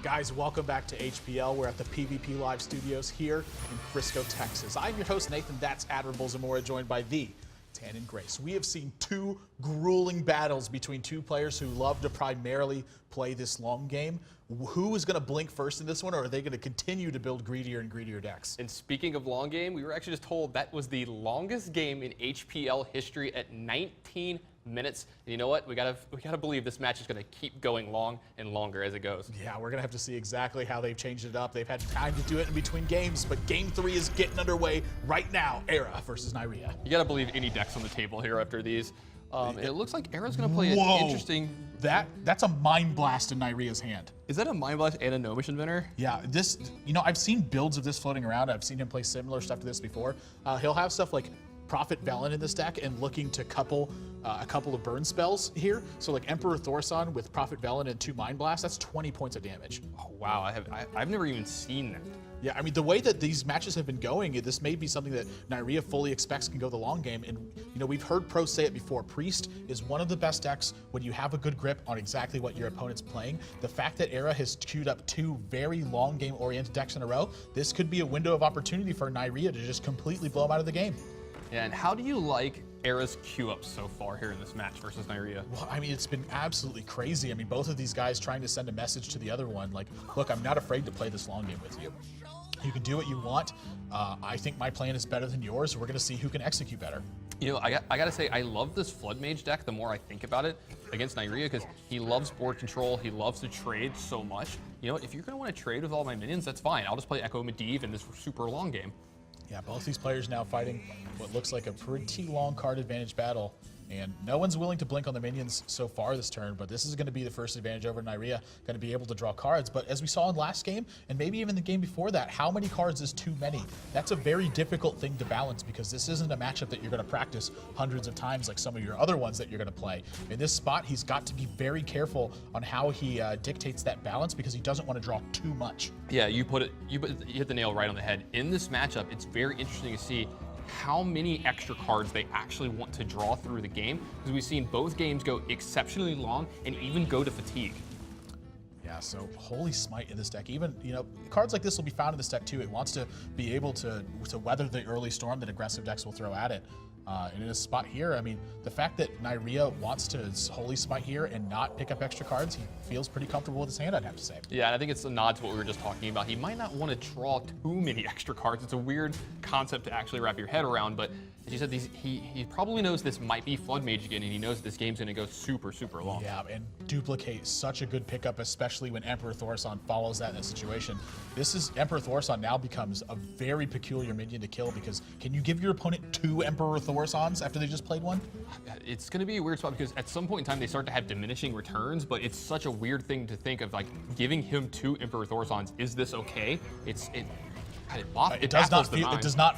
Guys, welcome back to HPL. We're at the PvP Live Studios here in Frisco, Texas. I'm your host, Nathan. That's Admiral Zamora, joined by the Tan and Grace. We have seen two grueling battles between two players who love to primarily play this long game. Who is going to blink first in this one, or are they going to continue to build greedier and greedier decks? And speaking of long game, we were actually just told that was the longest game in HPL history at 19 minutes. And you know what? We gotta believe this match is gonna keep going long and longer as it goes. Yeah, we're gonna have to see exactly how they've changed it up. They've had time to do it in between games, but Game 3 is getting underway right now. ErA versus Neirea. You gotta believe any deck's on the table here after these. It looks like ErA's gonna play an interesting. That's a Mind Blast in Neirea's hand. Is that a Mind Blast and a Gnomish Inventor? Yeah, this, I've seen builds of this floating around. I've seen him play similar stuff to this before. He'll have stuff like Prophet Velen in this deck and looking to couple a couple of burn spells here. So like Emperor Thorson with Prophet Velen and 2 Mind Blasts, that's 20 points of damage. Oh, wow, I've never even seen that. Yeah, I mean, the way that these matches have been going, this may be something that Neirea fully expects can go the long game. And, we've heard pros say it before. Priest is one of the best decks when you have a good grip on exactly what your opponent's playing. The fact that ErA has queued up 2 very long game-oriented decks in a row, this could be a window of opportunity for Neirea to just completely blow them out of the game. Yeah, and how do you like ErA's queue up so far here in this match versus Neirea? Well, I mean, it's been absolutely crazy. I mean, both of these guys trying to send a message to the other one, like, look, I'm not afraid to play this long game with you. You can do what you want. I think my plan is better than yours. We're going to see who can execute better. I got to say, I love this Flood Mage deck the more I think about it against Neirea, because he loves board control. He loves to trade so much. If you're going to want to trade with all my minions, that's fine. I'll just play Echo Medivh in this super long game. Yeah, both these players now fighting what looks like a pretty long card advantage battle. And no one's willing to blink on the minions so far this turn, but this is going to be the first advantage over Neirea, going to be able to draw cards. But as we saw in last game, and maybe even the game before that, how many cards is too many? That's a very difficult thing to balance, because this isn't a matchup that you're going to practice hundreds of times like some of your other ones that you're going to play. In this spot, he's got to be very careful on how he dictates that balance, because he doesn't want to draw too much. Yeah, you hit the nail right on the head. In this matchup, it's very interesting to see how many extra cards they actually want to draw through the game, because we've seen both games go exceptionally long and even go to fatigue. Yeah, so Holy Smite in this deck, even, cards like this will be found in this deck too. It wants to be able to weather the early storm that aggressive decks will throw at it. And in a spot here, I mean, the fact that Neirea wants to Holy Smite here and not pick up extra cards, he feels pretty comfortable with his hand, I'd have to say. Yeah, and I think it's a nod to what we were just talking about. He might not want to draw too many extra cards. It's a weird concept to actually wrap your head around, but as you said, he probably knows this might be Flood Mage again, and he knows this game's going to go super, super long. Yeah, and Duplicate, such a good pickup, especially when Emperor Thorson follows that in a situation. Emperor Thorson now becomes a very peculiar minion to kill, because can you give your opponent 2 Emperor Thorsons after they just played one? It's going to be a weird spot, because at some point in time they start to have diminishing returns, but it's such a weird thing to think of, like, giving him 2 Emperor Thorsons. Is this okay? It does not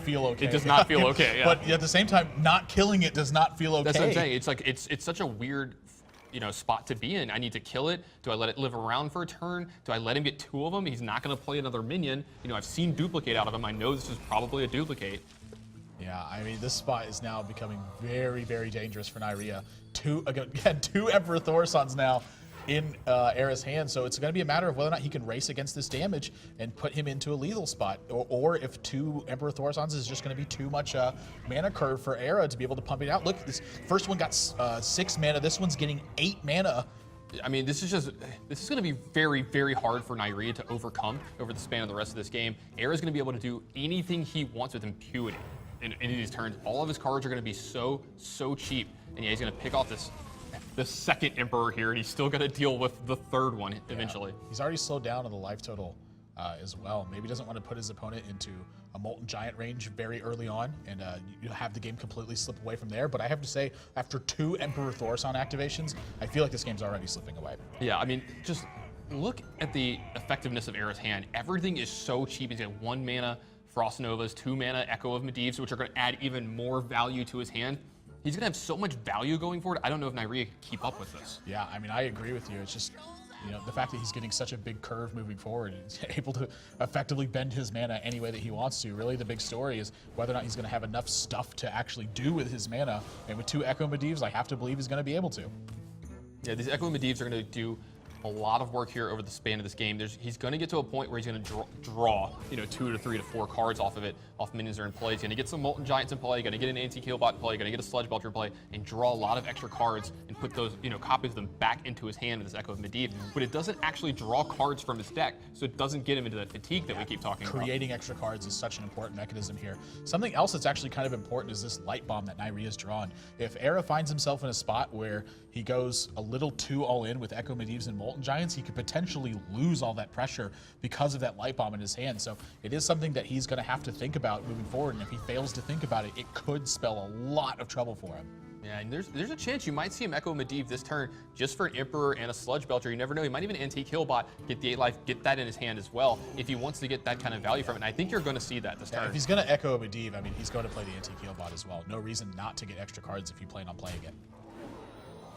feel okay. It does not feel okay, yeah. But at the same time, not killing it does not feel okay. That's what I'm saying. It's like it's such a weird spot to be in. I need to kill it. Do I let it live around for a turn? Do I let him get 2 of them? He's not going to play another minion. I've seen Duplicate out of him. I know this is probably a Duplicate. Yeah, I mean, this spot is now becoming very, very dangerous for Neirea. 2 Emperor Thorsons now in ErA's hand, so it's going to be a matter of whether or not he can race against this damage and put him into a lethal spot, or if 2 Emperor Thorsons is just going to be too much mana curve for ErA to be able to pump it out. Look, this first one got 6 mana, this one's getting 8 mana. I mean, this is going to be very, very hard for Neirea to overcome over the span of the rest of this game. ErA's going to be able to do anything he wants with impunity in these turns. All of his cards are going to be so cheap, and yeah, he's going to pick off the second Emperor here, and he's still got to deal with the 3rd one eventually. Yeah. He's already slowed down on the life total as well. Maybe he doesn't want to put his opponent into a Molten Giant range very early on and you have the game completely slip away from there. But I have to say, after 2 Emperor Thorson activations, I feel like this game's already slipping away. Yeah, I mean, just look at the effectiveness of ErA's hand. Everything is so cheap. He's got 1 mana Frost Novas, 2 mana Echo of Medivhs, which are going to add even more value to his hand. He's going to have so much value going forward. I don't know if Neirea can keep up with this. Yeah, I mean, I agree with you. It's just, the fact that he's getting such a big curve moving forward and he's able to effectively bend his mana any way that he wants to. Really, the big story is whether or not he's going to have enough stuff to actually do with his mana. And with 2 Echo Medivhs, I have to believe he's going to be able to. Yeah, these Echo Medivhs are going to do a lot of work here over the span of this game. He's going to get to a point where he's going to draw, 2 to 3 to 4 cards off of it, off minions that are in play. He's going to get some Molten Giants in play, going to get an anti-Killbot in play, going to get a Sludge Belcher in play, and draw a lot of extra cards and put those, copies of them back into his hand with this Echo of Medivh. But it doesn't actually draw cards from his deck, so it doesn't get him into that fatigue that we keep talking about. Creating extra cards is such an important mechanism here. Something else that's actually kind of important is this Light Bomb that Neirea's drawn. If ErA finds himself in a spot where he goes a little too all in with Echo Medivhs and Molten Giants, he could potentially lose all that pressure because of that Light Bomb in his hand. So it is something that he's going to have to think about moving forward, and if he fails to think about it, it could spell a lot of trouble for him. Yeah, and there's a chance you might see him Echo Medivh this turn just for an Emperor and a Sludge Belcher. You never know. He might even anti-Killbot, get the 8 life, get that in his hand as well if he wants to get that kind of value from it. And I think you're going to see that this turn. If he's going to Echo Medivh, I mean, he's going to play the anti-Killbot as well. No reason not to get extra cards if you plan on playing it.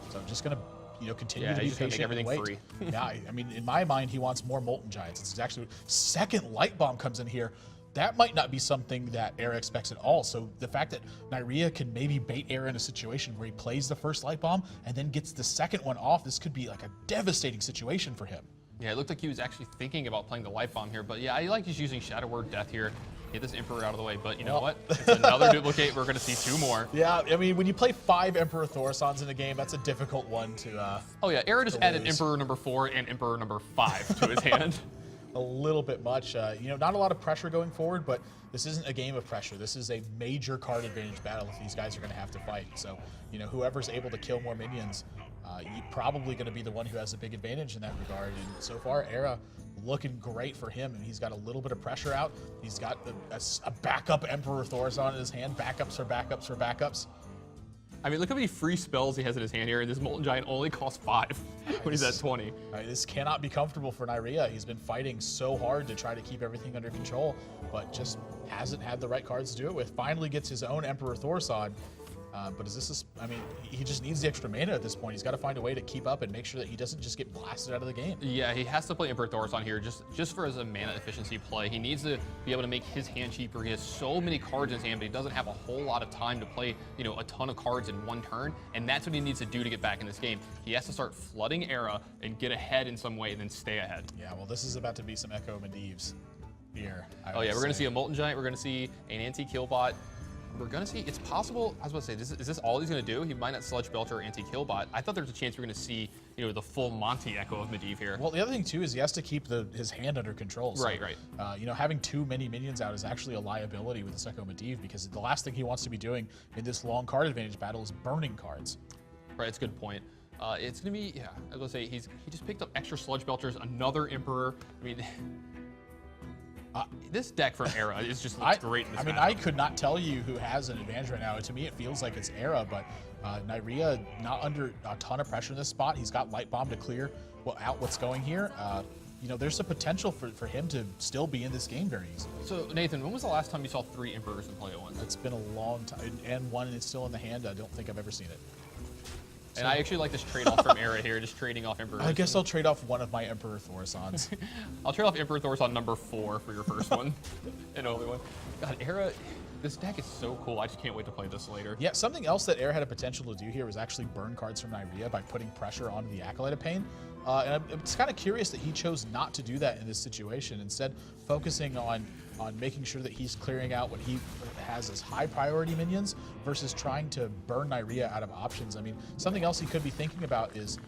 So I'm just going to continue to be patient and wait. Free. Yeah, I mean, in my mind, he wants more Molten Giants. It's actually second Light Bomb comes in here. That might not be something that ErA expects at all. So the fact that Neirea can maybe bait ErA in a situation where he plays the first Light Bomb and then gets the second one off, this could be like a devastating situation for him. Yeah, it looked like he was actually thinking about playing the Light Bomb here. But yeah, I like he's using Shadow Word Death here. Get this Emperor out of the way. But you know what? It's another duplicate. We're going to see 2 more. Yeah, I mean, when you play 5 Emperor Thorisons in a game, that's a difficult one to Oh yeah, ErA just added Emperor number 4 and Emperor number 5 to his hand. A little bit much. Not a lot of pressure going forward, but this isn't a game of pressure. This is a major card advantage battle if these guys are going to have to fight. So, whoever's able to kill more minions, you're probably going to be the one who has a big advantage in that regard. And so far, ErA looking great for him, and he's got a little bit of pressure out. He's got a backup Emperor Thorison in his hand. Backups for backups for backups. I mean, look how many free spells he has in his hand here, and this Molten Giant only costs 5 when he's at 20. This cannot be comfortable for Neirea. He's been fighting so hard to try to keep everything under control, but just hasn't had the right cards to do it with. Finally gets his own Emperor Thorison. But he just needs the extra mana at this point. He's got to find a way to keep up and make sure that he doesn't just get blasted out of the game. Yeah, he has to play Emperor Thorison here just for as a mana efficiency play. He needs to be able to make his hand cheaper. He has so many cards in his hand, but he doesn't have a whole lot of time to play, a ton of cards in one turn, and that's what he needs to do to get back in this game. He has to start flooding ErA and get ahead in some way and then stay ahead. Yeah, well, this is about to be some Echo Medivhs here. Oh yeah, we're going to see a Molten Giant. We're going to see an anti-Killbot. We're going to see, it's possible, I was about to say, is this all he's going to do? He might not Sludge Belcher or anti-Killbot. I thought there was a chance we're going to see, the full Monty Echo of Medivh here. Well, the other thing, too, is he has to keep his hand under control. So, right. Having too many minions out is actually a liability with this Echo Medivh, because the last thing he wants to be doing in this long card advantage battle is burning cards. Right, that's a good point. It's going to be, I was going to say, he just picked up extra Sludge Belchers, another Emperor. I mean... this deck from ErA is just looks great in this matchup. I could not tell you who has an advantage right now. To me, it feels like it's ErA, but Neirea not under a ton of pressure in this spot. He's got Light Bomb to clear out what's going here. There's a potential for him to still be in this game very easily. So, Nathan, when was the last time you saw 3 Emperors in play at once? It's been a long time, and one is still in the hand. I don't think I've ever seen it. And I actually like this trade-off from ErA here, just trading off Emperor. I guess I'll trade off one of my Emperor Thorisons. I'll trade off Emperor Thorison number 4 for your first one, and only one. God, ErA, this deck is so cool. I just can't wait to play this later. Yeah, something else that ErA had a potential to do here was actually burn cards from Neirea by putting pressure onto the Acolyte of Pain. And I'm just kind of curious that he chose not to do that in this situation, instead focusing on making sure that he's clearing out what he has as high priority minions versus trying to burn Neirea out of options. I mean, something else he could be thinking about is,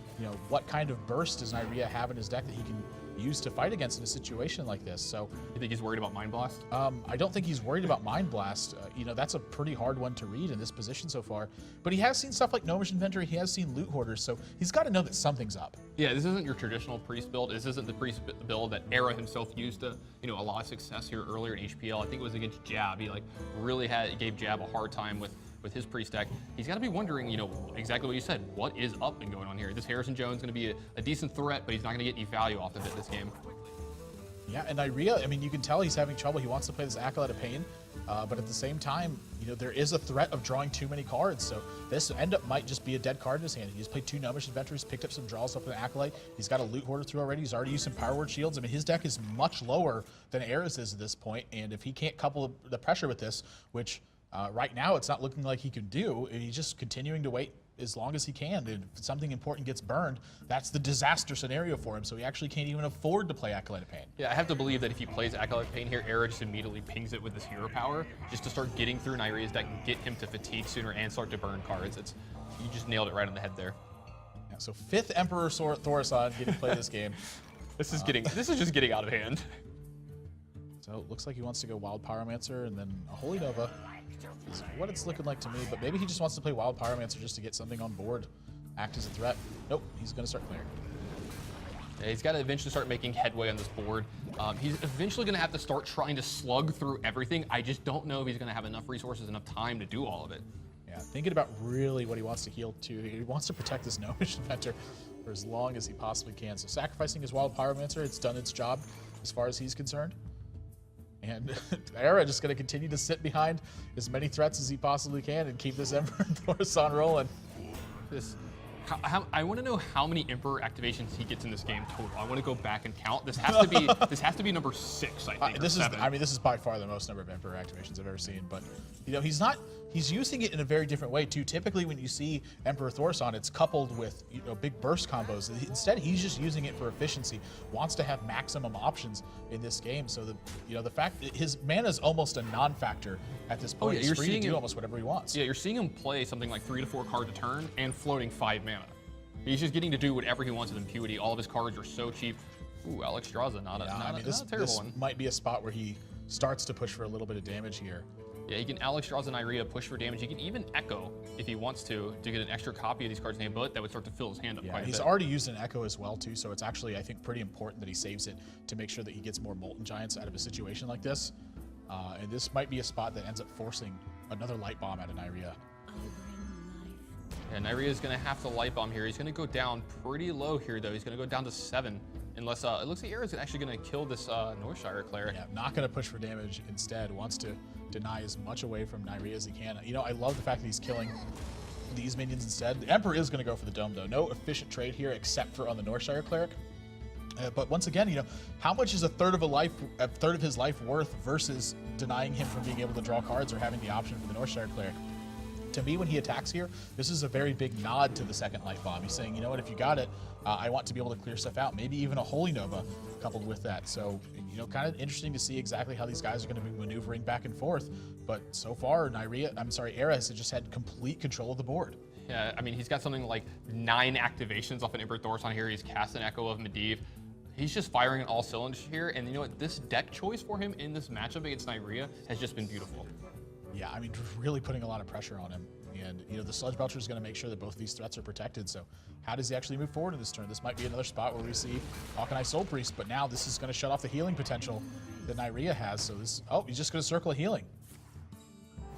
what kind of burst does Neirea have in his deck that he can use to fight against in a situation like this. So, you think he's worried about Mind Blast? I don't think he's worried about Mind Blast. That's a pretty hard one to read in this position so far. But he has seen stuff like Gnomish Inventory. He has seen Loot Hoarders, so he's got to know that something's up. Yeah, this isn't your traditional priest build. This isn't the priest build that ErA himself used to, a lot of success here earlier in HPL. I think it was against Jab. He really gave Jab a hard time with his priest deck. He's got to be wondering, exactly what you said. What is up and going on here? This Harrison Jones going to be a decent threat, but he's not going to get any value off of it this game. Yeah, and Neirea, you can tell he's having trouble. He wants to play this Acolyte of Pain, but at the same time, there is a threat of drawing too many cards. So this might just be a dead card in his hand. He just played 2 Gnomish Adventures, picked up some draws up in the Acolyte. He's got a Loot Hoarder through already. He's already used some Power Word Shields. His deck is much lower than ErA's is at this point, and if he can't couple the pressure with this, which right now it's not looking like he can do, he's just continuing to wait as long as he can. If something important gets burned, that's the disaster scenario for him, so he actually can't even afford to play Acolyte of Pain. Yeah, I have to believe that if he plays Acolyte of Pain here, ErA just immediately pings it with his hero power, just to start getting through Neirea's deck and get him to fatigue sooner and start to burn cards. You just nailed it right on the head there. Yeah, so 5th Emperor Thaurissan getting to play this game. This is just getting out of hand. So it looks like he wants to go Wild Pyromancer and then a Holy Nova is what it's looking like to me, but maybe he just wants to play Wild Pyromancer just to get something on board, act as a threat. Nope, he's going to start clearing. Yeah, he's got to eventually start making headway on this board. He's eventually going to have to start trying to slug through everything. I just don't know if he's going to have enough resources, enough time to do all of it. Yeah, thinking about really what he wants to heal to. He wants to protect this Gnomish Inventor for as long as he possibly can. So sacrificing his Wild Pyromancer, it's done its job as far as he's concerned. And ErA just going to continue to sit behind as many threats as he possibly can and keep this Emperor Thaurissan rolling. I want to know how many Emperor activations he gets in this game total. I want to go back and count. This has to be number 6, I think. This is by far the most number of Emperor activations I've ever seen. But you know, he's using it in a very different way too. Typically, when you see Emperor Thaurissan, it's coupled with big burst combos. Instead, he's just using it for efficiency. Wants to have maximum options in this game. So the fact that his mana is almost a non-factor at this point. He's free to do almost whatever he wants. Yeah, you're seeing him play something like 3 to 4 cards a turn and floating 5 mana. He's just getting to do whatever he wants with Impunity. All of his cards are so cheap. Ooh, Alex Draza, not a terrible one. This might be a spot where he starts to push for a little bit of damage here. Yeah, he can Alex Draza and Neirea push for damage. He can even Echo if he wants to get an extra copy of these cards' name, but that would start to fill his hand up quite a bit. He's already used an Echo as well too, so it's actually, I think, pretty important that he saves it to make sure that he gets more Molten Giants out of a situation like this. And this might be a spot that ends up forcing another Light Bomb out of Neirea. Yeah, Neirea is going to have to Light Bomb here. He's going to go down pretty low here, though. He's going to go down to 7, unless it looks like ErA is actually going to kill this Northshire Cleric. Yeah, not going to push for damage. Instead, wants to deny as much away from Neirea as he can. You know, I love the fact that he's killing these minions instead. The Emperor is going to go for the Dome, though. No efficient trade here except for on the Northshire Cleric. But once again, you know, how much is a third of his life worth versus denying him from being able to draw cards or having the option for the Northshire Cleric? To me, when he attacks here, this is a very big nod to the second Light Bomb. He's saying, you know what, if you got it, I want to be able to clear stuff out. Maybe even a Holy Nova coupled with that. So, you know, kind of interesting to see exactly how these guys are going to be maneuvering back and forth. But so far, ErA has just had complete control of the board. Yeah, I mean, he's got something like 9 activations off an Emperor Thaurissan here. He's cast an Echo of Medivh. He's just firing on all cylinders here. And you know what, this deck choice for him in this matchup against Neirea has just been beautiful. Yeah, I mean, really putting a lot of pressure on him. And, you know, the Sludge Belcher is going to make sure that both of these threats are protected. So how does he actually move forward in this turn? This might be another spot where we see Hawkeye Soul Priest, but now this is going to shut off the healing potential that Neirea has. So he's just going to circle a healing.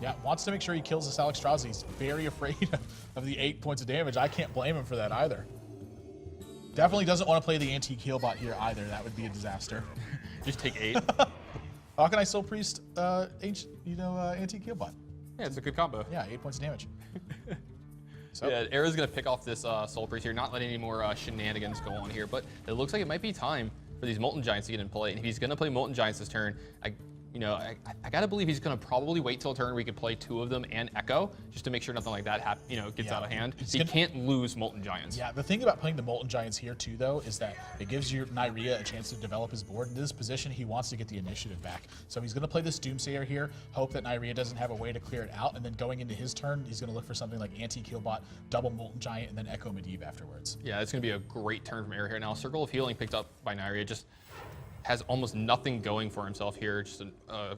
Yeah, wants to make sure he kills this Alex Draza. He's very afraid of the 8 points of damage. I can't blame him for that either. Definitely doesn't want to play the Antique Healbot here either. That would be a disaster. Just take 8. Hawkeye Soul Priest, Antique Healbot. Yeah, it's a good combo. Yeah, 8 points of damage. So yeah, ErA's going to pick off this Soul Priest here, not letting any more shenanigans go on here, but it looks like it might be time for these Molten Giants to get in play. And if he's going to play Molten Giants this turn, I got to believe he's going to probably wait till a turn where he can play 2 of them and Echo, just to make sure nothing like that gets out of hand. He can't lose Molten Giants. Yeah, the thing about playing the Molten Giants here too, though, is that it gives your Neirea a chance to develop his board. In this position, he wants to get the initiative back. So he's going to play this Doomsayer here, hope that Neirea doesn't have a way to clear it out, and then going into his turn, he's going to look for something like Antique Healbot, double Molten Giant, and then Echo Medivh afterwards. Yeah, it's going to be a great turn from ErA here. Now, Circle of Healing picked up by Neirea just has almost nothing going for himself here, just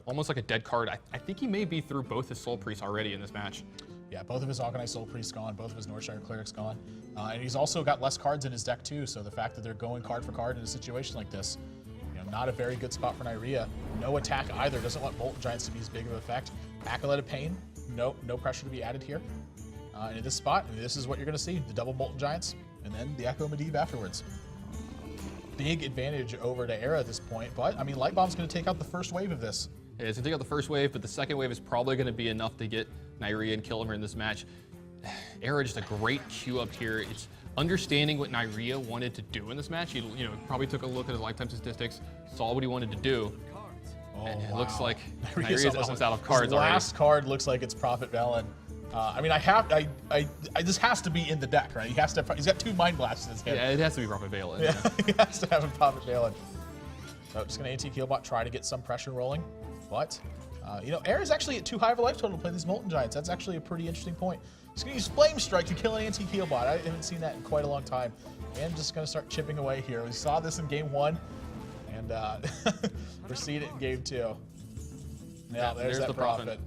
almost like a dead card. I think he may be through both his Soul Priests already in this match. Yeah, both of his Hawkeye Soul Priests gone, both of his Northshire Clerics gone. And he's also got less cards in his deck too, so the fact that they're going card for card in a situation like this, not a very good spot for Neirea. No attack either, doesn't want Molten Giants to be as big of an effect. Acolyte of Pain, no pressure to be added here. In this spot, this is what you're gonna see, the double Molten Giants, and then the Echo Medivh afterwards. Big advantage over to ErA at this point, but I mean, Light Bomb's going to take out the first wave of this. Yeah, it's going to take out the first wave, but the second wave is probably going to be enough to get Neirea and kill him in this match. ErA just a great queue up here. It's understanding what Neirea wanted to do in this match. He probably took a look at his lifetime statistics, saw what he wanted to do, and it looks like Neirea's almost out of cards already. already. Last card looks like it's Prophet Velen. I mean, this has to be in the deck, right? He's got 2 Mind Blasts in his hand. Yeah, it has to be Prophet Valen. Yeah, he has to have a Prophet Valen. So just going to anti Keelbot, try to get some pressure rolling. But, you know, ErA is actually at too high of a life total to play these Molten Giants. That's actually a pretty interesting point. He's going to use Flame Strike to kill an anti Keelbot. I haven't seen that in quite a long time. And just going to start chipping away here. We saw this in game 1, and we're seeing it in game 2. Yeah, there's that the Prophet.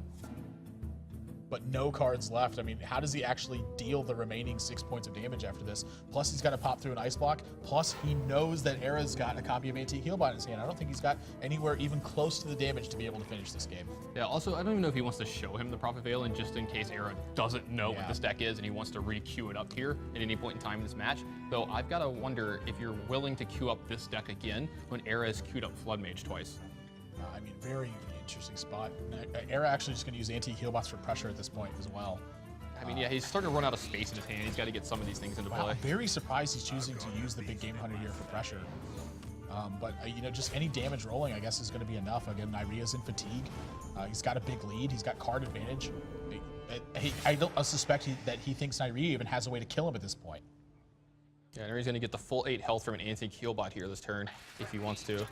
But no cards left. I mean, how does he actually deal the remaining 6 points of damage after this? Plus, he's got to pop through an Ice Block. Plus, he knows that ErA's got a copy of Antique Healbot in his hand. I don't think he's got anywhere even close to the damage to be able to finish this game. Yeah, also, I don't even know if he wants to show him the Prophet Valen just in case ErA doesn't know what this deck is and he wants to re-queue it up here at any point in time in this match. Though, I've got to wonder if you're willing to queue up this deck again when ErA has queued up Flood Mage twice. I mean, very interesting spot. ErA actually just going to use Antique Healbots for pressure at this point as well. I mean, yeah, he's starting to run out of space in his hand. He's got to get some of these things into play. I'm very surprised he's choosing to use the big Game Hunter here for pressure. But, you know, just any damage rolling, I guess, is going to be enough. Again, Neirea's in fatigue. He's got a big lead. He's got card advantage. I suspect that he thinks Neirea even has a way to kill him at this point. Yeah, and he's going to get the full 8 health from an Antique Healbot here this turn if he wants to.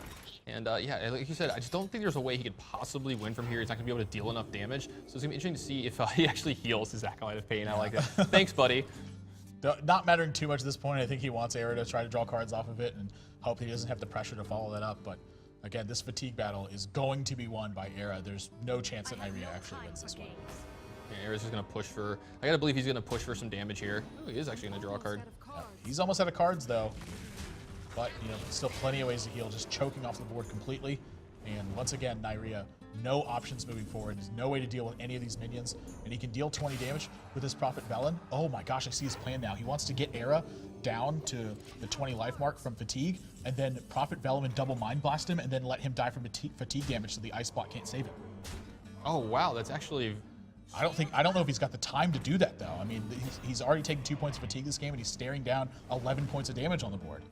And yeah, like you said, I just don't think there's a way he could possibly win from here. He's not going to be able to deal enough damage. So it's going to be interesting to see if he actually heals his Acolyte of Pain. I like that. Thanks, buddy. Not mattering too much at this point. I think he wants ErA to try to draw cards off of it and hope he doesn't have the pressure to follow that up. But again, this fatigue battle is going to be won by ErA. There's no chance that Neirea actually wins this one. Yeah, ErA's just going to push for... I got to believe he's going to push for some damage here. Ooh, he is actually going to draw a card. Yeah, he's almost out of cards, though. But, you know, still plenty of ways to heal, just choking off the board completely. And once again, Neirea, no options moving forward. There's no way to deal with any of these minions. And he can deal 20 damage with his Prophet Velen. Oh my gosh, I see his plan now. He wants to get ErA down to the 20 life mark from fatigue, and then Prophet Velen and double Mind Blast him, and then let him die from fatigue damage so the Ice Block can't save him. Oh, wow, that's actually... I don't know if he's got the time to do that, though. I mean, he's already taken 2 points of fatigue this game, and he's staring down 11 points of damage on the board.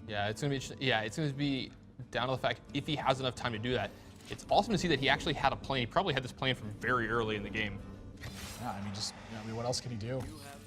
Yeah, it's gonna be down to the fact if he has enough time to do that. It's awesome to see that he actually had a plan. He probably had this plan from very early in the game. Yeah, I mean, I mean, what else can he do?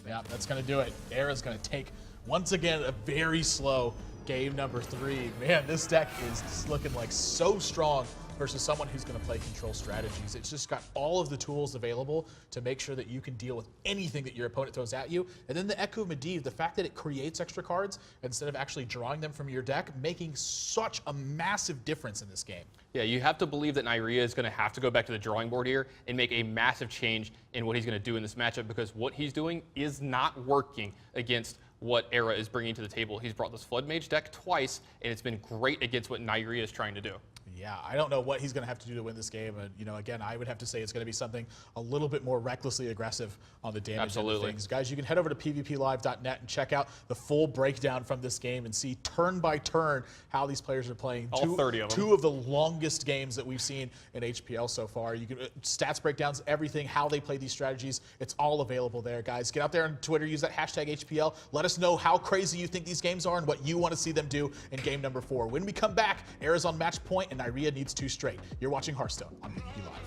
Yeah, that's gonna do it. ErA's gonna take once again a very slow game number 3. Man, this deck is just looking like so strong versus someone who's going to play control strategies. It's just got all of the tools available to make sure that you can deal with anything that your opponent throws at you. And then the Echo of Medivh, the fact that it creates extra cards instead of actually drawing them from your deck, making such a massive difference in this game. Yeah, you have to believe that Neirea is going to have to go back to the drawing board here and make a massive change in what he's going to do in this matchup, because what he's doing is not working against what ErA is bringing to the table. He's brought this Flood Mage deck twice, and it's been great against what Neirea is trying to do. Yeah, I don't know what he's going to have to do to win this game. And, you know, again, I would have to say it's going to be something a little bit more recklessly aggressive on the damage end of things. Guys, you can head over to pvplive.net and check out the full breakdown from this game and see turn by turn how these players are playing. All 30 of them. 2 of the longest games that we've seen in HPL so far. You can stats breakdowns, everything, how they play these strategies. It's all available there, guys. Get out there on Twitter, use that hashtag HPL. Let us know how crazy you think these games are and what you want to see them do in game number 4. When we come back, ErA's on match point and Neirea needs 2 straight. You're watching Hearthstone on PvP Live.